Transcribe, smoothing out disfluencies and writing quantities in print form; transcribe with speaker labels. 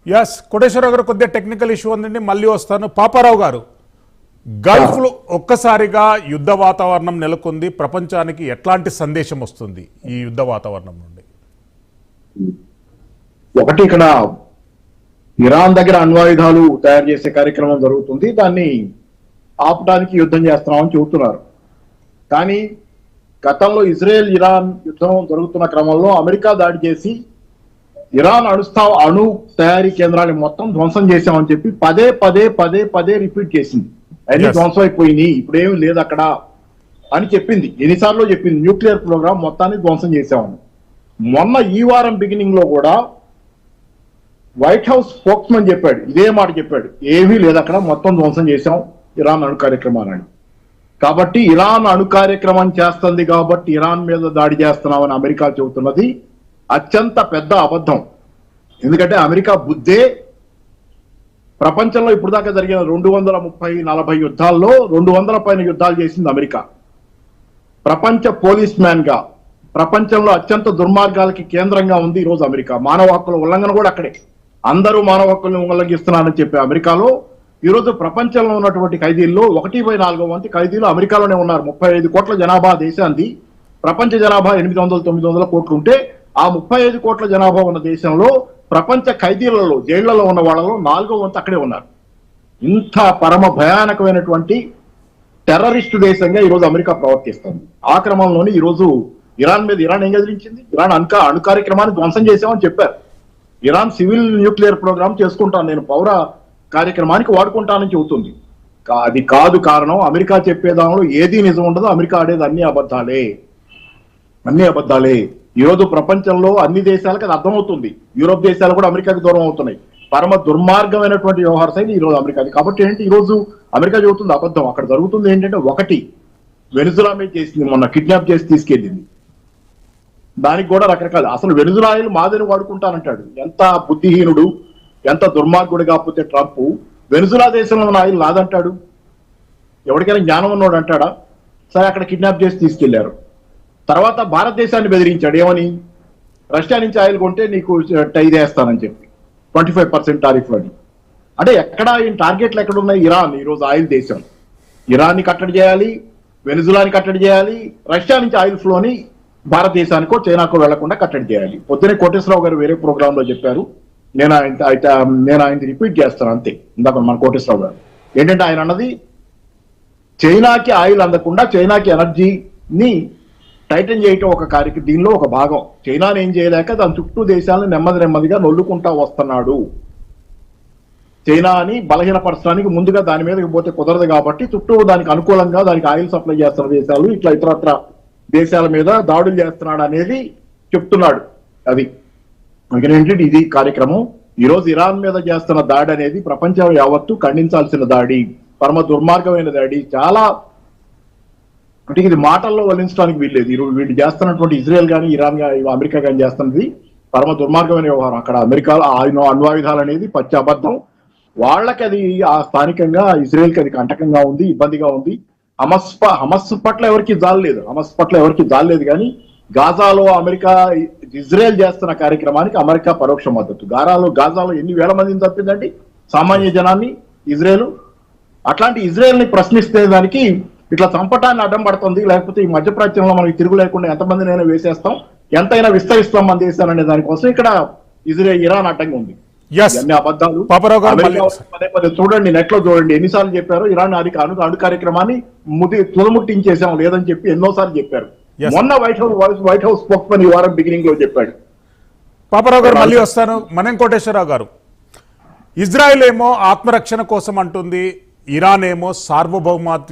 Speaker 1: Yes Koteswararao గారు, కొద్దిగా technical issue ఉందండి, మళ్ళీ వస్తాను. పాపారావు గారు, గల్ఫ్లో ఒక్కసారిగా యుద్ధ వాతావరణం నెలకొంది. ప్రపంచానికి ఎట్లాంటి సందేశం వస్తుంది ఈ యుద్ధ వాతావరణం నుండి?
Speaker 2: ఒకటి, ఇక్కడ ఇరాన్ దగ్గర అణ్వాయుధాలు తయారు చేసే కార్యక్రమం జరుగుతుంది. దాన్ని ఆపడానికి యుద్ధం చేస్తున్నామని చెబుతున్నారు. కానీ గతంలో ఇజ్రాయెల్ ఇరాన్ యుద్ధం జరుగుతున్న క్రమంలో అమెరికా దాడి చేసి ఇరాన్ అణు తయారీ కేంద్రాన్ని మొత్తం ధ్వంసం చేశామని చెప్పి పదే పదే పదే పదే రిపీట్ చేసింది. అన్ని ధ్వంసం అయిపోయినాయి, ఇప్పుడేమి లేదు అక్కడ అని చెప్పింది. ఎన్నిసార్లు చెప్పింది న్యూక్లియర్ ప్రోగ్రామ్ మొత్తాన్ని ధ్వంసం చేశామని. మొన్న ఈ వారం బిగినింగ్ లో కూడా వైట్ హౌస్ స్పోక్స్మన్ చెప్పాడు, ఇదే మాట చెప్పాడు, ఏమీ లేదు అక్కడ, మొత్తం ధ్వంసం చేశాం ఇరాన్ అణు కార్యక్రమాలని. కాబట్టి ఇరాన్ అణు కార్యక్రమం చేస్తుంది కాబట్టి ఇరాన్ మీద దాడి చేస్తున్నామని అమెరికా చెబుతున్నది అత్యంత పెద్ద అబద్ధం. ఎందుకంటే అమెరికా బుద్ధే ప్రపంచంలో ఇప్పుడు దాకా జరిగిన 230-40 యుద్ధాల్లో 200 పైన యుద్ధాలు చేసింది అమెరికా. ప్రపంచ పోలీస్ మ్యాన్ గా ప్రపంచంలో అత్యంత దుర్మార్గాలకి కేంద్రంగా ఉంది ఈరోజు అమెరికా. మానవ హక్కుల ఉల్లంఘన కూడా అక్కడే. అందరూ మానవ హక్కులను ఉల్లంఘిస్తున్నారని చెప్పే అమెరికాలో ఈరోజు ప్రపంచంలో ఉన్నటువంటి ఖైదీల్లో 1/4 వంతు ఖైదీలు అమెరికాలోనే ఉన్నారు. 35 కోట్ల జనాభా దేశాన్ని, ప్రపంచ జనాభా 800-900 కోట్లు ఉంటే ఆ 35 కోట్ల జనాభా ఉన్న దేశంలో ప్రపంచ ఖైదీలలో, జైళ్లలో ఉన్న వాళ్ళలో 4వ వంతు అక్కడే ఉన్నారు. ఇంత పరమ భయానకమైనటువంటి టెర్రరిస్టు దేశంగా ఈరోజు అమెరికా ప్రవర్తిస్తుంది. ఆ క్రమంలోనే ఈరోజు ఇరాన్ మీద ఇరాన్ ఏం గదిలించింది? ఇరాన్ అణు కార్యక్రమాన్ని ధ్వంసం చేశామని చెప్పారు. ఇరాన్ సివిల్ న్యూక్లియర్ ప్రోగ్రామ్ చేసుకుంటాను, నేను పౌర కార్యక్రమానికి వాడుకుంటానని చెబుతుంది. అది కాదు కారణం. అమెరికా చెప్పేదానిలో ఏది నిజం ఉండదు, అమెరికా ఆడేది అన్ని అబద్ధాలే. ఈరోజు ప్రపంచంలో అన్ని దేశాలకు అది అర్థమవుతుంది. యూరోప్ దేశాలు కూడా అమెరికాకి దూరం అవుతున్నాయి. పరమ దుర్మార్గమైనటువంటి వ్యవహార శైలి ఈరోజు అమెరికాది. కాబట్టి ఏంటి, ఈరోజు అమెరికా చెబుతుంది అబద్ధం. అక్కడ జరుగుతుంది ఏంటంటే, ఒకటి, వెనిజులా మీద చేసింది, మొన్న కిడ్నాప్ చేసి తీసుకెళ్ళింది. దానికి కూడా రకరకాల, అసలు వెనిజులాయిల్ మాదిరి వాడుకుంటానంటాడు. ఎంత బుద్ధిహీనుడు, ఎంత దుర్మార్గుడు. కాకపోతే ట్రంప్ వెనిజులా దేశంలో ఉన్న ఆయిల్ నాదంటాడు. ఎవరికైనా జ్ఞానం ఉన్నోడు అంటాడా? సరే, అక్కడ కిడ్నాప్ చేసి తీసుకెళ్లారు. తర్వాత భారతదేశాన్ని బెదిరించాడు. ఏమని? రష్యా నుంచి ఆయిల్ కొంటే నీకు ఇదేస్తానని చెప్పి 25% టారిఫ్ అని. అంటే ఎక్కడ ఈ టార్గెట్లు ఎక్కడ ఉన్నాయి? ఇరాన్ ఈరోజు ఆయిల్ దేశం. ఇరాన్ని కట్టడి చేయాలి, వెనిజులాని కట్టడి చేయాలి, రష్యా నుంచి ఆయిల్ ఫ్లోని భారతదేశానికో చైనాకో వెళ్లకుండా కట్టడి చేయాలి. పొద్దునే కోటేశ్వరరావు గారు వేరే ప్రోగ్రామ్ లో చెప్పారు, నేను ఆయన రిపీట్ చేస్తాను అంతే. ఇందాక మన కోటేశ్వరరావు గారు ఏంటంటే, ఆయన అన్నది చైనాకి ఆయిల్ అందకుండా చైనాకి ఎనర్జీని టైటన్ చేయటం ఒక కార్యక్రమం, దీనిలో ఒక భాగం. చైనాని ఏం చేయలేక దాని చుట్టూ దేశాలను నెమ్మదిగా నొల్లుకుంటా వస్తున్నాడు. చైనాని బలహీనపరచడానికి ముందుగా దాని మీదకి పోతే కుదరదు కాబట్టి చుట్టూ దానికి అనుకూలంగా దానికి ఆయిల్ సప్లై చేస్తున్న దేశాలు ఇట్లా ఇతరత్ర దేశాల మీద దాడులు చేస్తున్నాడు అనేది చెప్తున్నాడు. అది ఏంటంటే ఇది కార్యక్రమం. ఈరోజు ఇరాన్ మీద చేస్తున్న దాడి అనేది ప్రపంచం యావత్తు ఖండించాల్సిన దాడి, పరమ దుర్మార్గమైన దాడి. చాలా అంటే ఇది మాటల్లో వల్లించడానికి వీల్లేదు. వీళ్ళు చేస్తున్నటువంటి ఇజ్రాయెల్ కానీ ఇరాన్ కానీ అమెరికా కానీ చేస్తున్నది పరమ దుర్మార్గమైన వ్యవహారం. అక్కడ అమెరికాలో అణ్వాయుధాలు అనేది పచ్చి అబద్ధం. వాళ్ళకి అది ఆ స్థానికంగా ఇజ్రాయెల్కి అది కంటకంగా ఉంది, ఇబ్బందిగా ఉంది. హమస్ పట్ల ఎవరికి జాలేదు కానీ గాజాలో ఇజ్రాయెల్ చేస్తున్న కార్యక్రమానికి అమెరికా పరోక్ష మద్దతు. గాజాలో ఎన్ని వేల మందిని తప్పిందండి సామాన్య జనాన్ని ఇజ్రాయెల్. అట్లాంటి ఇజ్రాయెల్ ని ప్రశ్నిస్తే దానికి ఇట్లా చంపటాన్ని అడ్డం పడుతుంది. లేకపోతే ఈ మధ్యప్రాచ్యంలో మనకి తిరుగు లేకుండా ఎంతమందినైనా వేసేస్తాం, ఎంతైనా విస్తరిస్తాం మన దేశాలనే దానికోసం ఇక్కడ ఇరాన్ అడ్డంగా ఉంది. అన్ని అబద్ధాలు. చూడండి, నెట్ లో చూడండి, ఎన్నిసార్లు చెప్పారు ఇరాన్ అణు కార్యక్రమాన్ని తుదముట్టించేసాం లేదని చెప్పి ఎన్నోసార్లు చెప్పారు. మొన్న వైట్ హౌస్ స్పోక్స్మన్ ఈ వారం బిగినింగ్ లో చెప్పాడు.
Speaker 1: పాపారావు గారు మళ్ళీ వస్తాను. మనేం కోటేశ్వరరావు గారు, ఇజ్రాయెల్ ఏమో ఆత్మరక్షణ కోసం అంటుంది, ఇరాన్ ఏమో సార్వభౌమాత్మ